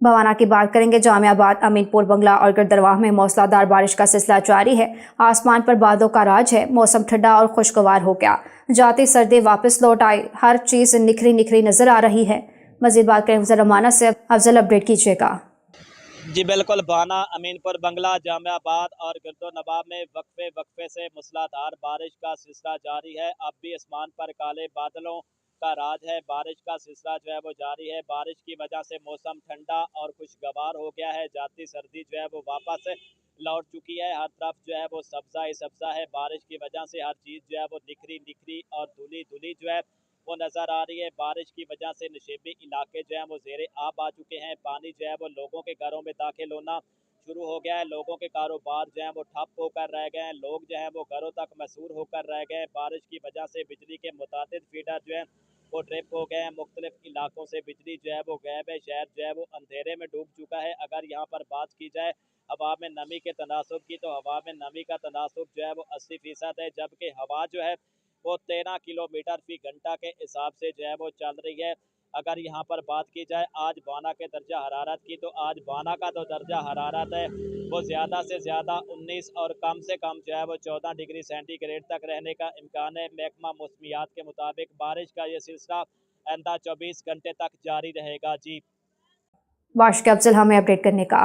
भवाना की बात करेंगे। जामियाबाद, अमीनपुर, बंगला और गर्दरवाह में मौसलाधार बारिश का सिलसिला जारी है। आसमान पर बादलों का राज है। मौसम ठंडा और खुशगवार हो गया। जाती सर्दी वापस लौट आई। हर चीज निखरी निखरी नजर आ रही है। मजीद बात करें अफजल रमाना से। अफजल, अपडेट कीजिएगा। जी बिल्कुल, बाना, अमीनपुर, बंगला, जामियाबाद और गिरदोनवाब में वक्फे वक्फे से मूसलाधार बारिश का सिलसिला जारी है। अब भी आसमान पर काले बादलों का राज है। बारिश का सिलसिला जो है वो जारी है। बारिश की वजह से मौसम ठंडा और खुशगवार हो गया है। जाती सर्दी जो है वो वापस लौट चुकी है। हर तरफ जो है वो सब्जा ही सब्जा है। बारिश की वजह से हर चीज़ जो है वो निखरी निखरी और धुली धुली जो है वो नज़र आ रही है। बारिश की वजह से नशेबी इलाके जो हैं वो ज़ेरे आब आ चुके हैं। पानी जो है वो लोगों के घरों में दाखिल होना शुरू हो गया है। लोगों के कारोबार जो हैं वो ठप होकर रह गए हैं। लोग जो हैं वो घरों तक मसूर होकर रह गए हैं। बारिश की वजह से बिजली के मुतादिद फीडर जो हैं वो ट्रिप हो गए हैं। मुख्तलिफ इलाकों से बिजली जो है वो गायब है। शहर जो है वो अंधेरे में डूब चुका है। अगर यहाँ पर बात की जाए हवा में नमी के तनासुब की, तो हवा में नमी का तनासुब जो है वो 80% है, जबकि हवा जो है वो 13 किलोमीटर फी घंटा के हिसाब से जो है वो चल रही है। अगर यहाँ पर बात की जाए आज बाना के दर्जा हरारत की, तो आज बाना का जो दर्जा हरारत है वो ज़्यादा से ज़्यादा 19 और कम से कम जो है वो 14 डिग्री सेंटीग्रेड तक रहने का इम्कान है। महकमा मौसमियात के मुताबिक बारिश का ये सिलसिला आइंदा 24 घंटे तक जारी रहेगा। जी वाश के अफजल, हमें अपडेट करने का।